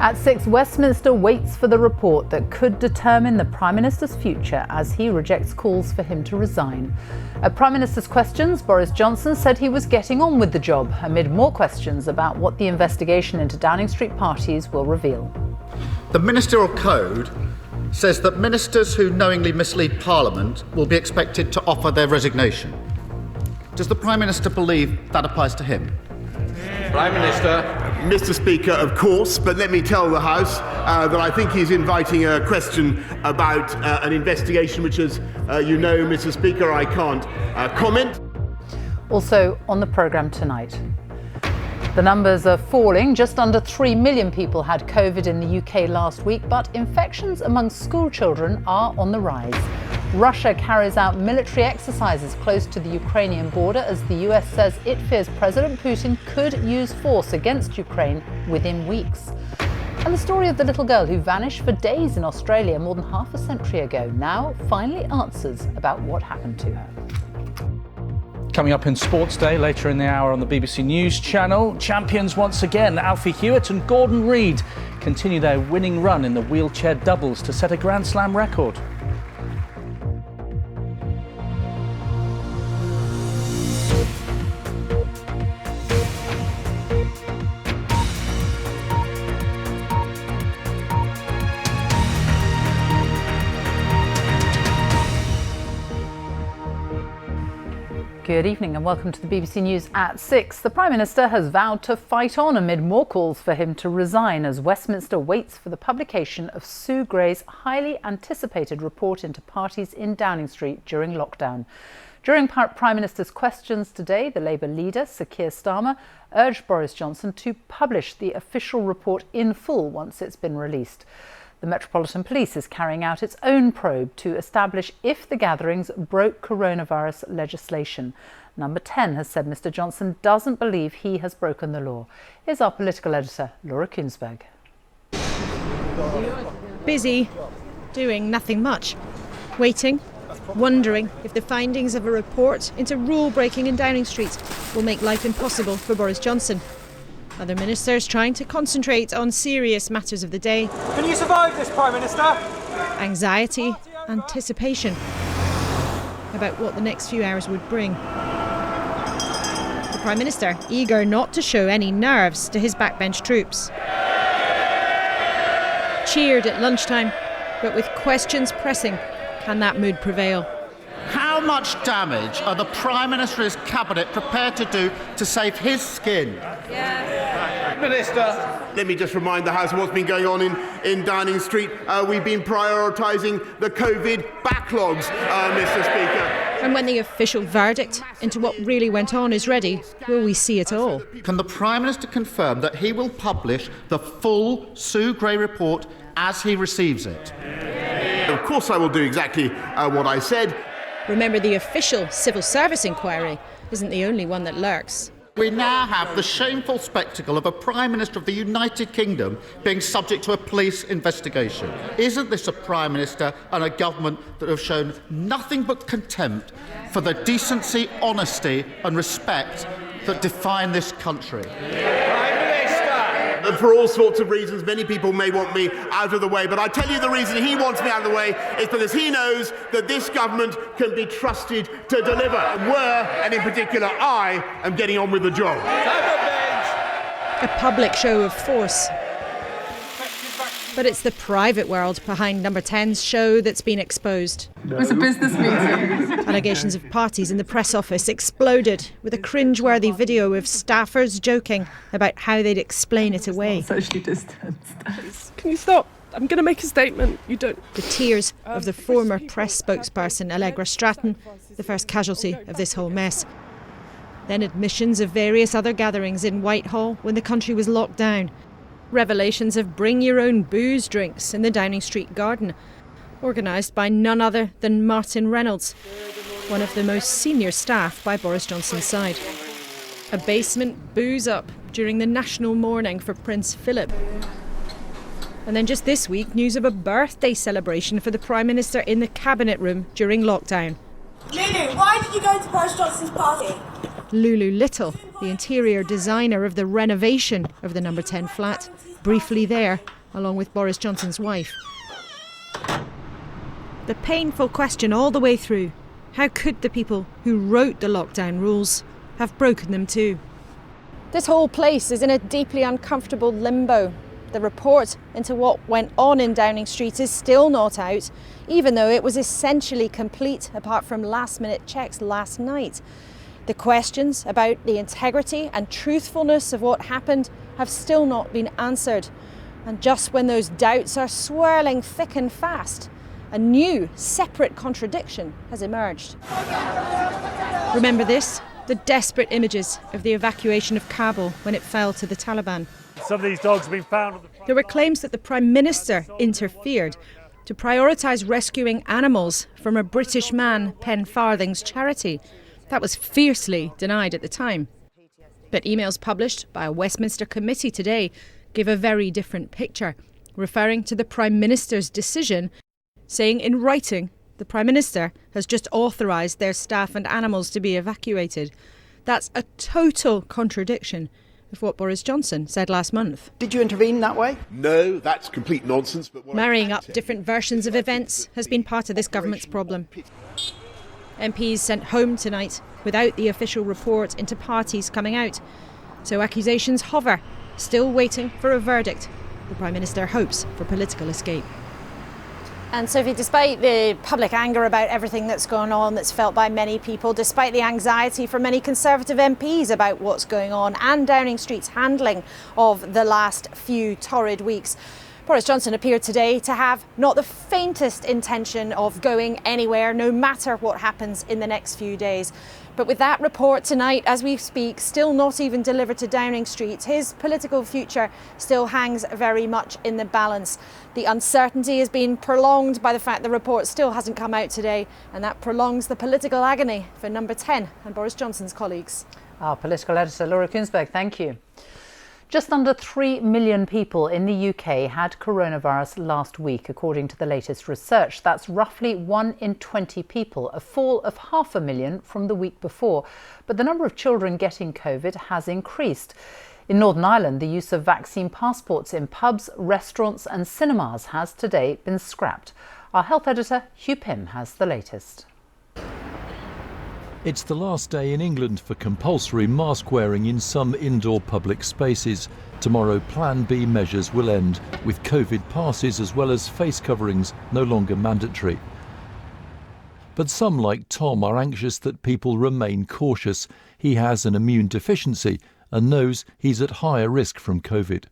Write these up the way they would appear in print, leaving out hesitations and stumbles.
At 6, Westminster waits for the report that could determine the Prime Minister's future as he rejects calls for him to resign. At Prime Minister's Questions, Boris Johnson said he was getting on with the job amid more questions about what the investigation into Downing Street parties will reveal. The Ministerial Code says that ministers who knowingly mislead Parliament will be expected to offer their resignation. Does the Prime Minister believe that applies to him? Prime Minister. Mr. Speaker, of course, but let me tell the House that I think he's inviting a question about an investigation which, as you know, Mr. Speaker, I can't comment. Also on the programme tonight. The numbers are falling. Just under 3 million people had COVID in the UK last week, but infections among school children are on the rise. Russia carries out military exercises close to the Ukrainian border as the US says it fears President Putin could use force against Ukraine within weeks. And the story of the little girl who vanished for days in Australia more than half a century ago now finally answers about what happened to her. Coming up in Sports Day later in the hour on the BBC News channel, champions once again, Alfie Hewitt and Gordon Reid continue their winning run in the wheelchair doubles to set a Grand Slam record. Good evening and welcome to the BBC News at 6. The Prime Minister has vowed to fight on amid more calls for him to resign as Westminster waits for the publication of Sue Gray's highly anticipated report into parties in Downing Street during lockdown. During Prime Minister's Questions today, the Labour leader, Sir Keir Starmer, urged Boris Johnson to publish the official report in full once it's been released. The Metropolitan Police is carrying out its own probe to establish if the gatherings broke coronavirus legislation. Number 10 has said Mr Johnson doesn't believe he has broken the law. Here's our political editor, Laura Kunsberg. Busy, doing nothing much. Waiting, wondering if the findings of a report into rule breaking in Downing Street will make life impossible for Boris Johnson. Other ministers trying to concentrate on serious matters of the day. Can you survive this, Prime Minister? Anxiety, anticipation about what the next few hours would bring. The Prime Minister eager not to show any nerves to his backbench troops. Cheered at lunchtime, but with questions pressing, can that mood prevail? How much damage are the Prime Minister and his Cabinet prepared to do to save his skin? Minister. Let me just remind the House of what's been going on in Downing Street. We've been prioritising the COVID backlogs, Mr. Speaker. And when the official verdict into what really went on is ready, will we see it all? Can the Prime Minister confirm that he will publish the full Sue Gray report as he receives it? Of course I will do exactly what I said. Remember, the official civil service inquiry isn't the only one that lurks. We now have the shameful spectacle of a Prime Minister of the United Kingdom being subject to a police investigation. Isn't this a Prime Minister and a government that have shown nothing but contempt for the decency, honesty and respect that define this country? And for all sorts of reasons, many people may want me out of the way, but I tell you the reason he wants me out of the way is because he knows that this government can be trusted to deliver. And in particular, I am getting on with the job. A public show of force. But it's the private world behind Number 10's show that's been exposed. It was a business meeting. Allegations of parties in the press office exploded with a cringe-worthy video of staffers joking about how they'd explain it away. Socially distanced. Can you stop? I'm going to make a statement. You don't. The tears of the former press spokesperson Allegra Stratton, the first casualty of this whole mess. Then admissions of various other gatherings in Whitehall when the country was locked down. Revelations of bring-your-own booze drinks in the Downing Street garden, organised by none other than Martin Reynolds, one of the most senior staff by Boris Johnson's side. A basement booze up during the national mourning for Prince Philip. And then just this week, news of a birthday celebration for the Prime Minister in the Cabinet Room during lockdown. Lulu, why did you go to Boris Johnson's party? Lulu Little, the interior designer of the renovation of the Number 10 flat, briefly there along with Boris Johnson's wife. The painful question all the way through: how could the people who wrote the lockdown rules have broken them too? This whole place is in a deeply uncomfortable limbo. The report into what went on in Downing Street is still not out, even though it was essentially complete apart from last-minute checks last night. The questions about the integrity and truthfulness of what happened have still not been answered. And just when those doubts are swirling thick and fast, a new, separate contradiction has emerged. Remember this? The desperate images of the evacuation of Kabul when it fell to the Taliban. Some of these dogs have been found. There were claims that the Prime Minister interfered to prioritise rescuing animals from a British man pen farthing's charity. That was fiercely denied at the time. But emails published by a Westminster committee today give a very different picture, referring to the Prime Minister's decision, saying in writing the Prime Minister has just authorised their staff and animals to be evacuated. That's a total contradiction of what Boris Johnson said last month. Did you intervene that way? No, that's complete nonsense. But marrying up different versions of events has been part of this government's problem. MPs sent home tonight without the official report into parties coming out. So accusations hover, still waiting for a verdict. The Prime Minister hopes for political escape. And Sophie, despite the public anger about everything that's going on, that's felt by many people, despite the anxiety from many Conservative MPs about what's going on and Downing Street's handling of the last few torrid weeks, Boris Johnson appeared today to have not the faintest intention of going anywhere, no matter what happens in the next few days. But with that report tonight, as we speak, still not even delivered to Downing Street, his political future still hangs very much in the balance. The uncertainty has been prolonged by the fact the report still hasn't come out today, and that prolongs the political agony for Number 10 and Boris Johnson's colleagues. Our political editor, Laura Kunsberg, thank you. Just under 3 million people in the UK had coronavirus last week, according to the latest research. That's roughly 1 in 20 people, a fall of 500,000 from the week before. But the number of children getting COVID has increased. In Northern Ireland, the use of vaccine passports in pubs, restaurants and cinemas has today been scrapped. Our health editor, Hugh Pym, has the latest. It's the last day in England for compulsory mask wearing in some indoor public spaces. Tomorrow, Plan B measures will end, with COVID passes as well as face coverings no longer mandatory. But some, like Tom, are anxious that people remain cautious. He has an immune deficiency and knows he's at higher risk from COVID.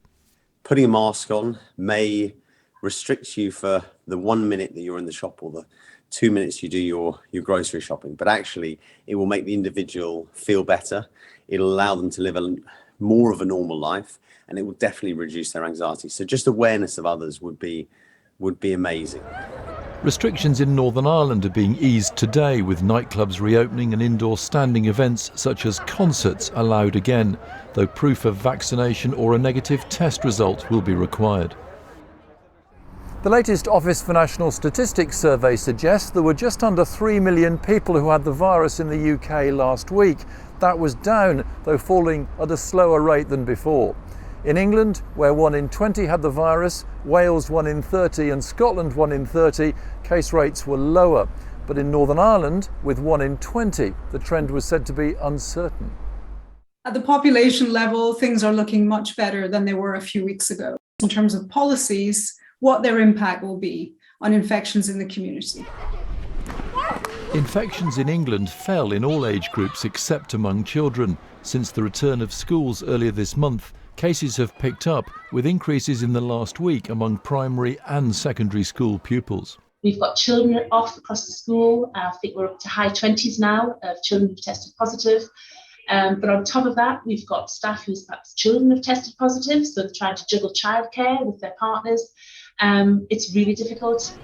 Putting a mask on may restrict you for the 1 minute that you're in the shop or the 2 minutes you do your grocery shopping, but actually it will make the individual feel better. It'll allow them to live more of a normal life, and it will definitely reduce their anxiety. So just awareness of others would be amazing. Restrictions in Northern Ireland are being eased today, with nightclubs reopening and indoor standing events such as concerts allowed again, though proof of vaccination or a negative test result will be required. The latest Office for National Statistics survey suggests there were just under 3 million people who had the virus in the UK last week. That was down, though falling at a slower rate than before. In England, where 1 in 20 had the virus, Wales 1 in 30 and Scotland 1 in 30, case rates were lower. But in Northern Ireland, with 1 in 20, the trend was said to be uncertain. At the population level, things are looking much better than they were a few weeks ago. In terms of policies, what their impact will be on infections in the community. Infections in England fell in all age groups except among children. Since the return of schools earlier this month, cases have picked up, with increases in the last week among primary and secondary school pupils. We've got children off across the school. I think we're up to high 20s now of children who've tested positive. But on top of that, we've got staff whose perhaps children have tested positive, so they're trying to juggle childcare with their partners. It's really difficult.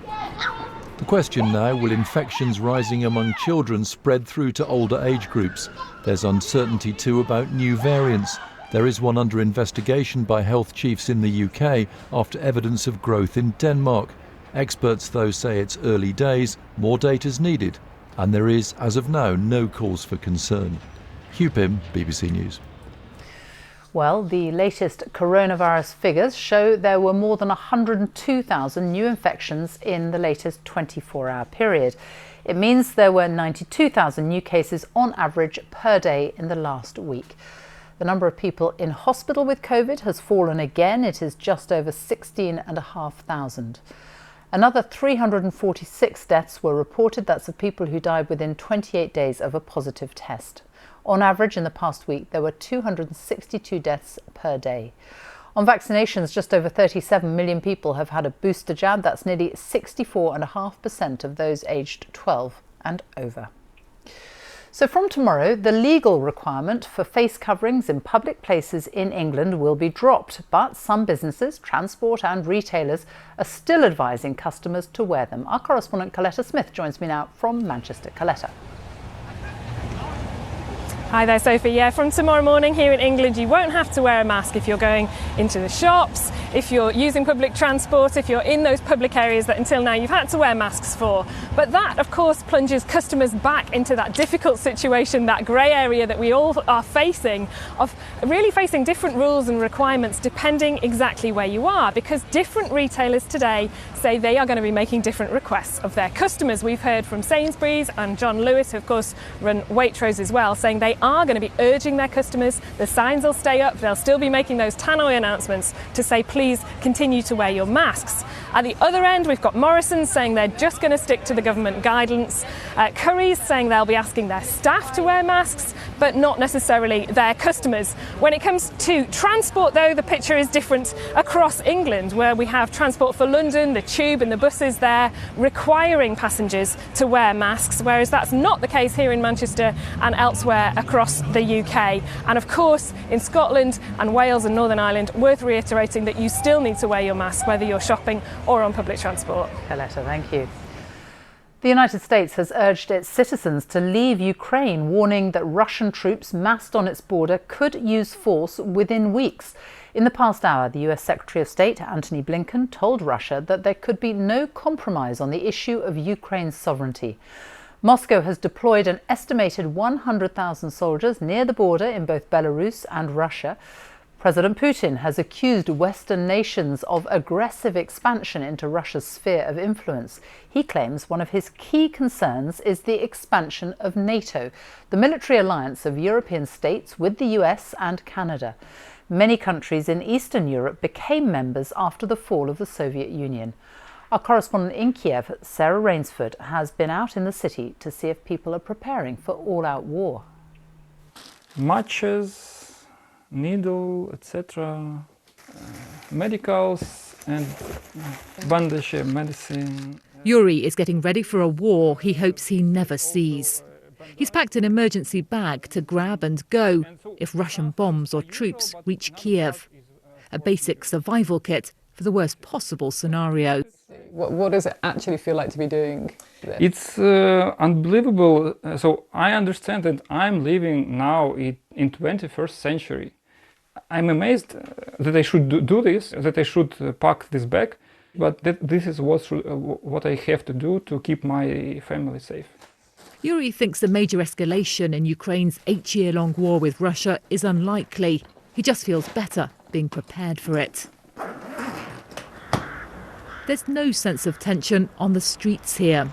The question now, will infections rising among children spread through to older age groups? There's uncertainty too about new variants. There is one under investigation by health chiefs in the UK after evidence of growth in Denmark. Experts, though, say it's early days, more data is needed, and there is, as of now, no cause for concern. Hugh Pym, BBC News. Well, the latest coronavirus figures show there were more than 102,000 new infections in the latest 24-hour period. It means there were 92,000 new cases on average per day in the last week. The number of people in hospital with COVID has fallen again. It is just over 16,500. Another 346 deaths were reported. That's of people who died within 28 days of a positive test. On average, in the past week, there were 262 deaths per day. On vaccinations, just over 37 million people have had a booster jab. That's nearly 64.5% of those aged 12 and over. So from tomorrow, the legal requirement for face coverings in public places in England will be dropped, but some businesses, transport and retailers are still advising customers to wear them. Our correspondent Coletta Smith joins me now from Manchester. Coletta. Hi there, Sophie. Yeah, from tomorrow morning here in England, you won't have to wear a mask if you're going into the shops, if you're using public transport, if you're in those public areas that until now you've had to wear masks for. But that, of course, plunges customers back into that difficult situation, that grey area that we all are facing, of really facing different rules and requirements depending exactly where you are, because different retailers today say they are going to be making different requests of their customers. We've heard from Sainsbury's and John Lewis, who of course run Waitrose as well, saying they are going to be urging their customers, the signs will stay up, they'll still be making those tannoy announcements to say please continue to wear your masks. At the other end, we've got Morrison's saying they're just going to stick to the government guidance. Currys saying they'll be asking their staff to wear masks, but not necessarily their customers. When it comes to transport, though, the picture is different across England, where we have Transport for London, the Tube and the buses there requiring passengers to wear masks, whereas that's not the case here in Manchester and elsewhere across the UK. And of course, in Scotland and Wales and Northern Ireland, worth reiterating that you still need to wear your mask whether you're shopping or on public transport. Coletta, thank you. The United States has urged its citizens to leave Ukraine, warning that Russian troops massed on its border could use force within weeks. In the past hour, the US Secretary of State, Antony Blinken, told Russia that there could be no compromise on the issue of Ukraine's sovereignty. Moscow has deployed an estimated 100,000 soldiers near the border in both Belarus and Russia. President Putin has accused Western nations of aggressive expansion into Russia's sphere of influence. He claims one of his key concerns is the expansion of NATO, the military alliance of European states with the US and Canada. Many countries in Eastern Europe became members after the fall of the Soviet Union. Our correspondent in Kiev, Sarah Rainsford, has been out in the city to see if people are preparing for all-out war. Matches, needle, etc., medicals and bandage, medicine. Yuri is getting ready for a war he hopes he never sees. He's packed an emergency bag to grab and go if Russian bombs or troops reach Kiev. A basic survival kit for the worst possible scenario. What does it actually feel like to be doing this? It's unbelievable. So I understand that I'm living now in 21st century. I'm amazed that I should do this, that I should pack this bag, but that this is what I have to do to keep my family safe. Yuri thinks a major escalation in Ukraine's 8-year-long war with Russia is unlikely. He just feels better being prepared for it. There's no sense of tension on the streets here.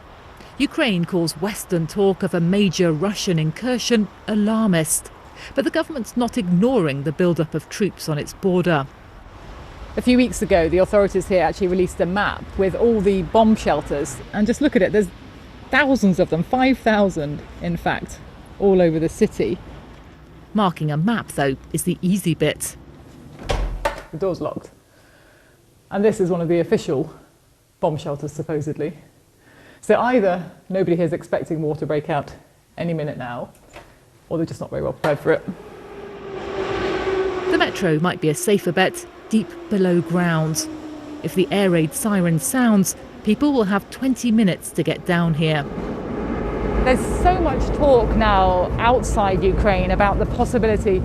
Ukraine calls Western talk of a major Russian incursion alarmist. But the government's not ignoring the build-up of troops on its border. A few weeks ago, the authorities here actually released a map with all the bomb shelters. And just look at it, there's thousands of them, 5,000 in fact, all over the city. Marking a map, though, is the easy bit. The door's locked. And this is one of the official bomb shelters, supposedly. So either nobody here is expecting war to break out any minute now, or they're just not very well prepared for it. The metro might be a safer bet deep below ground. If the air raid siren sounds, people will have 20 minutes to get down here. There's so much talk now outside Ukraine about the possibility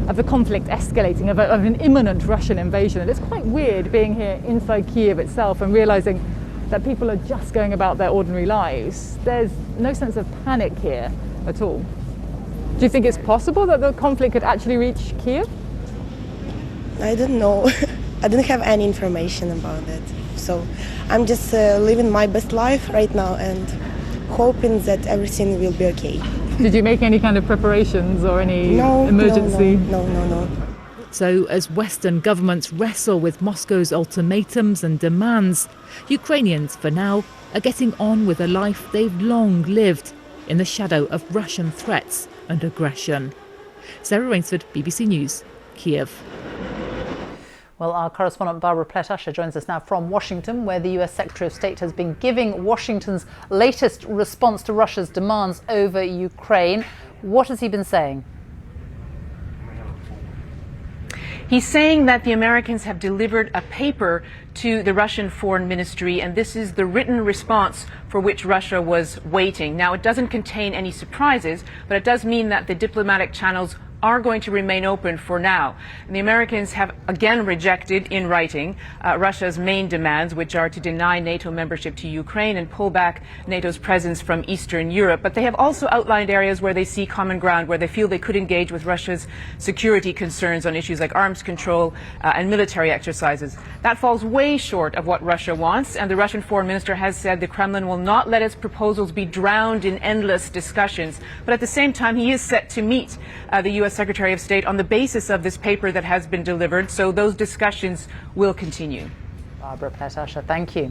of the conflict escalating, of an imminent Russian invasion. And it's quite weird being here inside Kiev itself and realising that people are just going about their ordinary lives. There's no sense of panic here at all. Do you think it's possible that the conflict could actually reach Kiev? I don't know. I didn't have any information about it. So I'm just living my best life right now and hoping that everything will be okay. Did you make any kind of preparations or any emergency? No. So as Western governments wrestle with Moscow's ultimatums and demands, Ukrainians, for now, are getting on with a life they've long lived in the shadow of Russian threats and aggression. Sarah Rainsford, BBC News, Kiev. Well, our correspondent Barbara Plett-Usher joins us now from Washington, where the US Secretary of State has been giving Washington's latest response to Russia's demands over Ukraine. What has he been saying? He's saying that the Americans have delivered a paper to the Russian Foreign Ministry, and this is the written response for which Russia was waiting. Now, it doesn't contain any surprises, but it does mean that the diplomatic channels are going to remain open for now. And the Americans have again rejected in writing Russia's main demands, which are to deny NATO membership to Ukraine and pull back NATO's presence from Eastern Europe. But they have also outlined areas where they see common ground, where they feel they could engage with Russia's security concerns on issues like arms control and military exercises. That falls way short of what Russia wants, and the Russian foreign minister has said the Kremlin will not let its proposals be drowned in endless discussions. But at the same time, he is set to meet the U.S. Secretary of State on the basis of this paper that has been delivered, so those discussions will continue. Barbara Plett-Usher, thank you.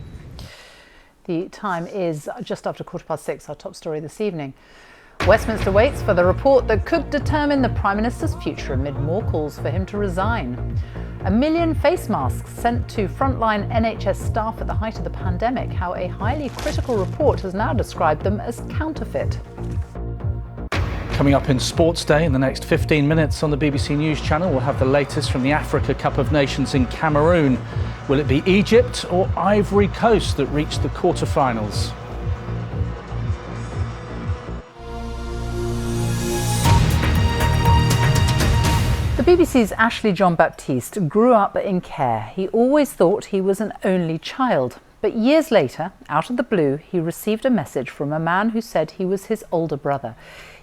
The time is just after 6:15, our top story this evening. Westminster waits for the report that could determine the Prime Minister's future amid more calls for him to resign. 1 million face masks sent to frontline NHS staff at the height of the pandemic, how a highly critical report has now described them as counterfeit. Coming up in Sports Day in the next 15 minutes on the BBC News channel, we'll have the latest from the Africa Cup of Nations in Cameroon. Will it be Egypt or Ivory Coast that reach the quarter-finals? The BBC's Ashley John-Baptiste grew up in care. He always thought he was an only child. But years later, out of the blue, he received a message from a man who said he was his older brother.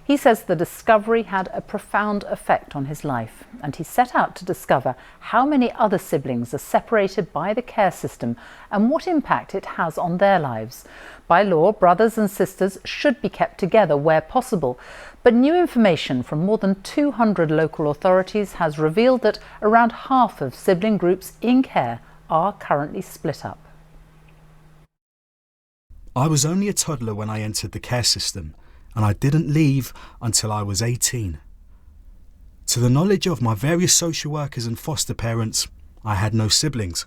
He says the discovery had a profound effect on his life, and he set out to discover how many other siblings are separated by the care system and what impact it has on their lives. By law, brothers and sisters should be kept together where possible, but new information from more than 200 local authorities has revealed that around half of sibling groups in care are currently split up. I was only a toddler when I entered the care system, and I didn't leave until I was 18. To the knowledge of my various social workers and foster parents, I had no siblings.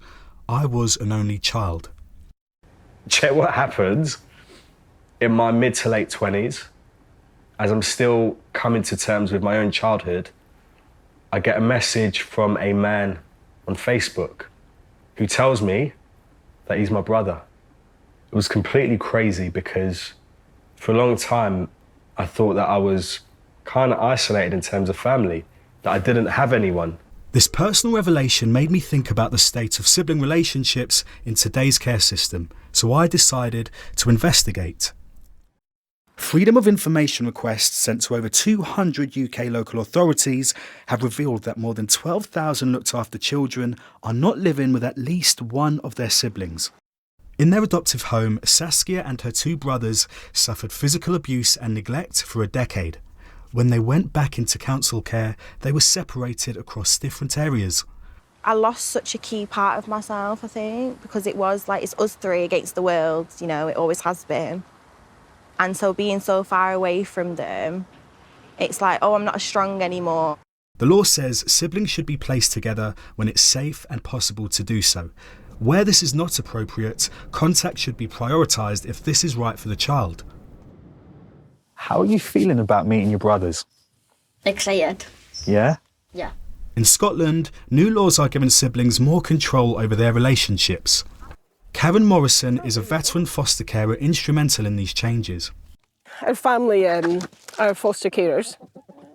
I was an only child. Check what happens in my mid to late 20s, as I'm still coming to terms with my own childhood. I get a message from a man on Facebook who tells me that he's my brother. It was completely crazy because for a long time, I thought that I was kind of isolated in terms of family, that I didn't have anyone. This personal revelation made me think about the state of sibling relationships in today's care system, so I decided to investigate. Freedom of information requests sent to over 200 UK local authorities have revealed that more than 12,000 looked after children are not living with at least one of their siblings. In their adoptive home, Saskia and her two brothers suffered physical abuse and neglect for a decade. When they went back into council care, they were separated across different areas. I lost such a key part of myself, I think, because it was like it's us three against the world, you know, it always has been. And so being so far away from them, it's like, oh, I'm not as strong anymore. The law says siblings should be placed together when it's safe and possible to do so. Where this is not appropriate, contact should be prioritised if this is right for the child. How are you feeling about meeting your brothers? Excited. Yeah? Yeah. In Scotland, new laws are giving siblings more control over their relationships. Karen Morrison is a veteran foster carer instrumental in these changes. Our family are foster carers,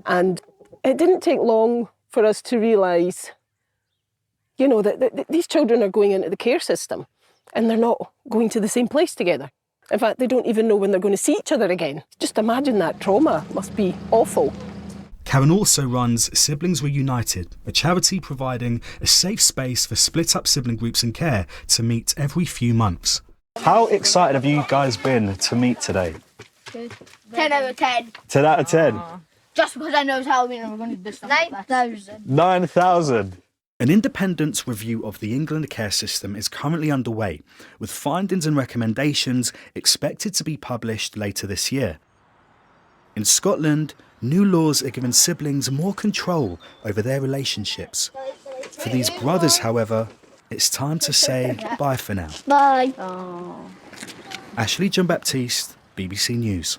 and it didn't take long for us to realise, you know, that these children are going into the care system and they're not going to the same place together. In fact, they don't even know when they're going to see each other again. Just imagine that trauma. It must be awful. Karen also runs Siblings Reunited, a charity providing a safe space for split-up sibling groups in care to meet every few months. How excited have you guys been to meet today? 10 out of 10. 10 out of 10? Just because I know it's Halloween and we're going to do stuff 9,000. 9,000. An independent review of the England care system is currently underway, with findings and recommendations expected to be published later this year. In Scotland, new laws are giving siblings more control over their relationships. For these brothers, however, it's time to say bye for now. Bye. Ashley Jean-Baptiste, BBC News.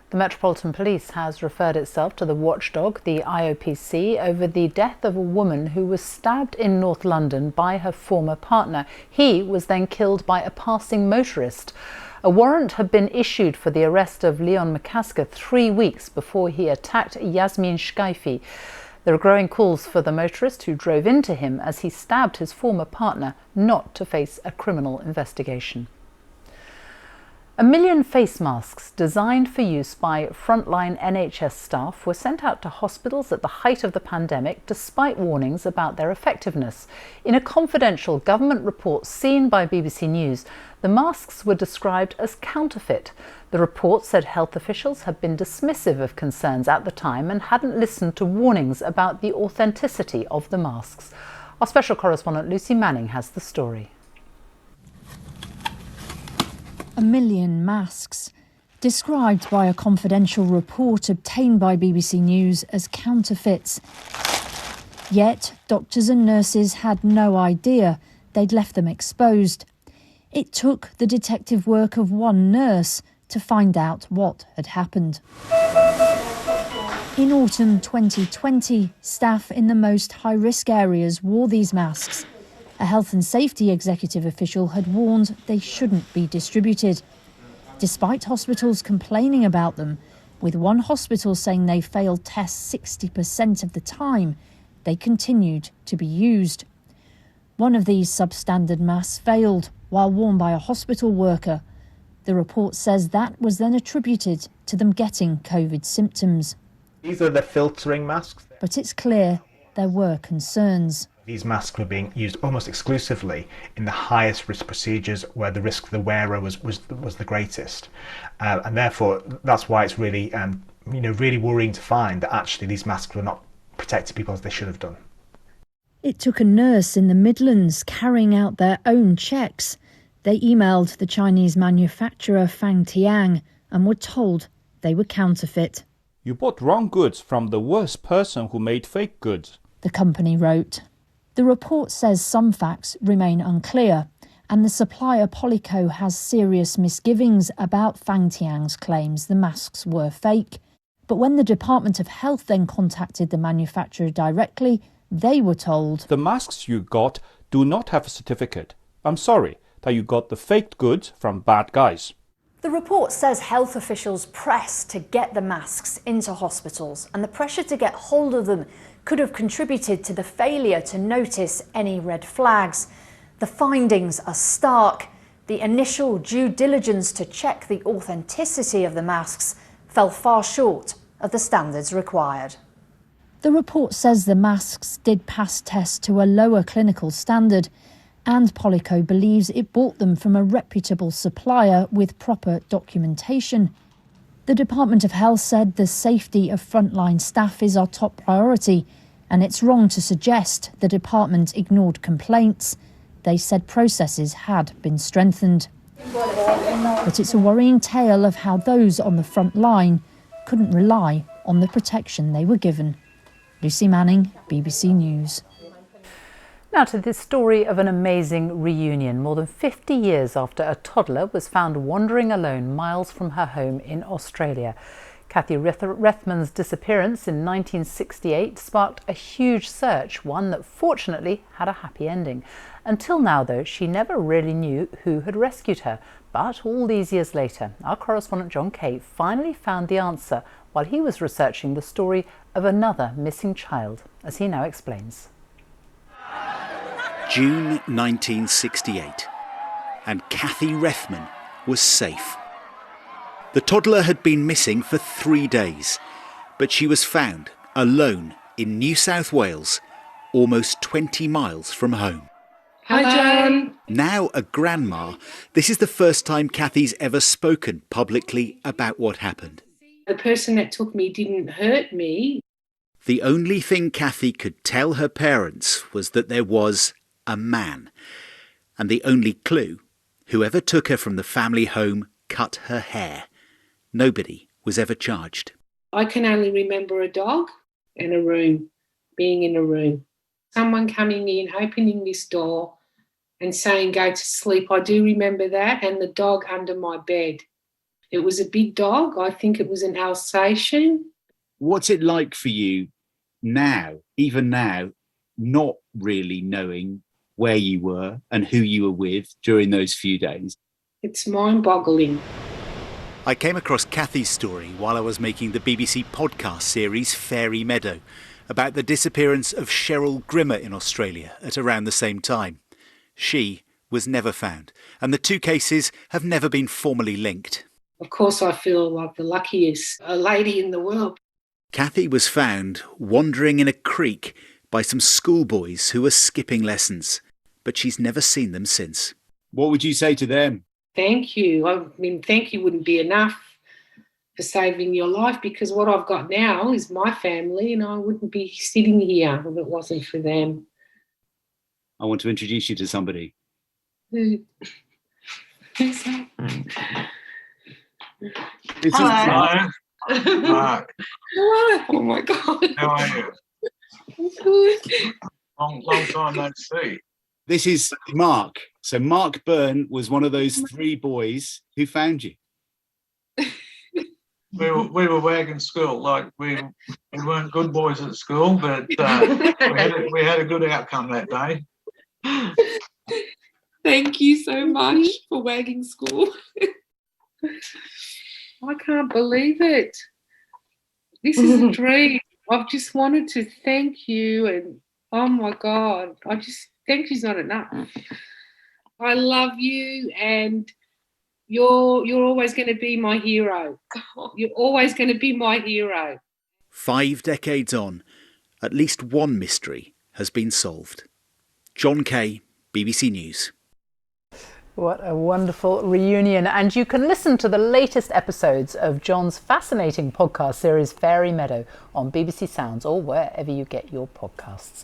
The Metropolitan Police has referred itself to the watchdog, the IOPC, over the death of a woman who was stabbed in North London by her former partner. He was then killed by a passing motorist. A warrant had been issued for the arrest of Leon McCasker 3 weeks before he attacked Yasmin Shkaifi. There are growing calls for the motorist who drove into him as he stabbed his former partner not to face a criminal investigation. 1 million face masks designed for use by frontline NHS staff were sent out to hospitals at the height of the pandemic despite warnings about their effectiveness. In a confidential government report seen by BBC News, the masks were described as counterfeit. The report said health officials had been dismissive of concerns at the time and hadn't listened to warnings about the authenticity of the masks. Our special correspondent Lucy Manning has the story. 1 million masks, described by a confidential report obtained by BBC News as counterfeits. Yet, doctors and nurses had no idea they'd left them exposed. It took the detective work of one nurse to find out what had happened. In autumn 2020, staff in the most high-risk areas wore these masks. A health and safety executive official had warned they shouldn't be distributed. Despite hospitals complaining about them, with one hospital saying they failed tests 60% of the time, they continued to be used. One of these substandard masks failed while worn by a hospital worker. The report says that was then attributed to them getting COVID symptoms. These are the filtering masks. But it's clear there were concerns. These masks were being used almost exclusively in the highest risk procedures where the risk for the wearer was the greatest. And therefore, that's why it's really, really worrying to find that actually these masks were not protecting people as they should have done. It took a nurse in the Midlands carrying out their own checks. They emailed the Chinese manufacturer Factual and were told they were counterfeit. You bought wrong goods from the worst person who made fake goods, the company wrote. The report says some facts remain unclear, and the supplier Polyco has serious misgivings about Factual's claims the masks were fake. But when the Department of Health then contacted the manufacturer directly, they were told, the masks you got do not have a certificate. I'm sorry that you got the faked goods from bad guys. The report says health officials pressed to get the masks into hospitals, and the pressure to get hold of them could have contributed to the failure to notice any red flags. The findings are stark. The initial due diligence to check the authenticity of the masks fell far short of the standards required. The report says the masks did pass tests to a lower clinical standard, and Polyco believes it bought them from a reputable supplier with proper documentation. The Department of Health said the safety of frontline staff is our top priority, and it's wrong to suggest the department ignored complaints. They said processes had been strengthened. But it's a worrying tale of how those on the front line couldn't rely on the protection they were given. Lucy Manning, BBC News. Now to the story of an amazing reunion, more than 50 years after a toddler was found wandering alone miles from her home in Australia. Kathy Rethman's disappearance in 1968 sparked a huge search, one that fortunately had a happy ending. Until now, though, she never really knew who had rescued her. But all these years later, our correspondent John Kay finally found the answer while he was researching the story of another missing child, as he now explains. June 1968, and Kathy Rethman was safe. The toddler had been missing for 3 days, But she was found alone in New South Wales, almost 20 miles from home. Hi, Jan. Now a grandma, this is the first time Kathy's ever spoken publicly about what happened. The person that took me didn't hurt me. The only thing Kathy could tell her parents was that there was a man. And the only clue, whoever took her from the family home cut her hair. Nobody was ever charged. I can only remember a dog and a room, being in a room. Someone coming in, opening this door and saying, go to sleep. I do remember that, and the dog under my bed. It was a big dog. I think it was an Alsatian. What's it like for you now, even now, not really knowing where you were and who you were with during those few days? It's mind-boggling. I came across Kathy's story while I was making the BBC podcast series Fairy Meadow about the disappearance of Cheryl Grimmer in Australia at around the same time. She was never found, and the two cases have never been formally linked. Of course, I feel like the luckiest lady in the world. Kathy was found wandering in a creek by some schoolboys who were skipping lessons, but she's never seen them since. What would you say to them? Thank you. I mean, thank you wouldn't be enough for saving your life, because what I've got now is my family, and I wouldn't be sitting here if it wasn't for them. I want to introduce you to somebody. Who's that? Hello. Mark. Hello. Oh my God. How are you? Good. Long time no see. This is Mark. So Mark Byrne was one of those three boys who found you. We were wagging school. Like we weren't good boys at school, but we had a good outcome that day. Thank you so much for wagging school. I can't believe it. This is a dream. I've just wanted to thank you, and oh my God, I just thank you's not enough. I love you, and you're always going to be my hero. You're always going to be my hero. 5 decades on, at least one mystery has been solved. John Kay, BBC News. What a wonderful reunion. And you can listen to the latest episodes of John's fascinating podcast series Fairy Meadow on BBC Sounds or wherever you get your podcasts.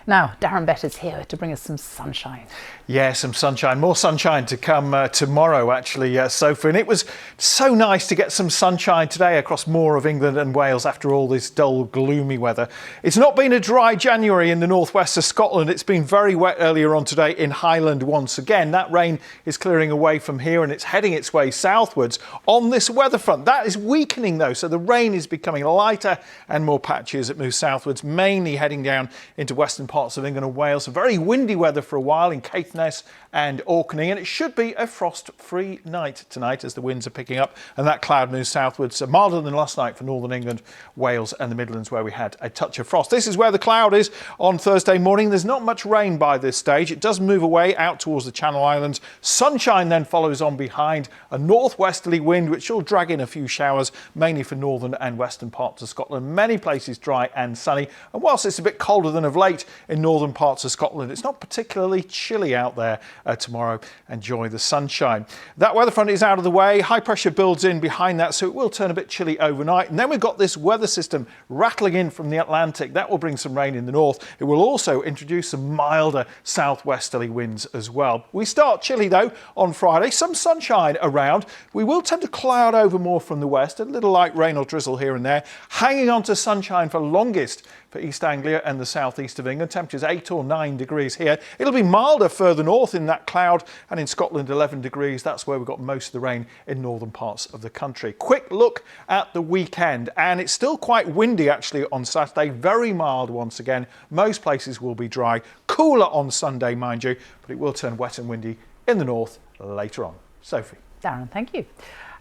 Now, Darren Better's here to bring us some sunshine. Yeah, some sunshine. More sunshine to come tomorrow, actually, Sophie. And it was so nice to get some sunshine today across more of England and Wales after all this dull, gloomy weather. It's not been a dry January in the northwest of Scotland. It's been very wet earlier on today in Highland once again. That rain is clearing away from here and it's heading its way southwards on this weather front. That is weakening, though, so the rain is becoming lighter and more patchy as it moves southwards, mainly heading down into western parts of England and Wales. Very windy weather for a while in Caithness and Orkney, and it should be a frost-free night tonight as the winds are picking up and that cloud moves southwards, milder than last night for northern England, Wales and the Midlands, where we had a touch of frost. This is where the cloud is on Thursday morning. There's not much rain by this stage. It does move away out towards the Channel Islands. Sunshine then follows on behind a northwesterly wind which will drag in a few showers, mainly for northern and western parts of Scotland. Many places dry and sunny, and whilst it's a bit colder than of late in northern parts of Scotland, it's not particularly chilly out there tomorrow. Enjoy the sunshine. That weather front is out of the way. High pressure builds in behind that, so it will turn a bit chilly overnight. And then we've got this weather system rattling in from the Atlantic. That will bring some rain in the north. It will also introduce some milder southwesterly winds as well. We start chilly though on Friday. Some sunshine around. We will tend to cloud over more from the west. A little light rain or drizzle here and there. Hanging on to sunshine for longest for East Anglia and the southeast of England. Temperatures 8 or 9 degrees here. It'll be milder further north in that cloud, and in Scotland 11 degrees. That's where we've got most of the rain in northern parts of the country. Quick look at the weekend, and it's still quite windy actually on Saturday. Very mild once again. Most places will be dry. Cooler on Sunday, mind you, but it will turn wet and windy in the north later on. Sophie. Darren, thank you.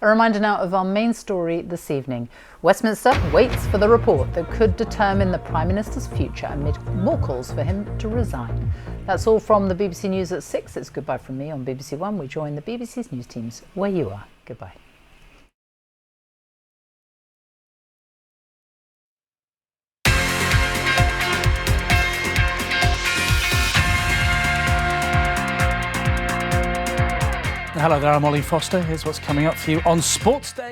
A reminder now of our main story this evening. Westminster waits for the report that could determine the Prime Minister's future amid more calls for him to resign. That's all from the BBC News at 6. It's goodbye from me on BBC One. We join the BBC's news teams where you are. Goodbye. Hello there, I'm Ollie Foster. Here's what's coming up for you on Sports Day.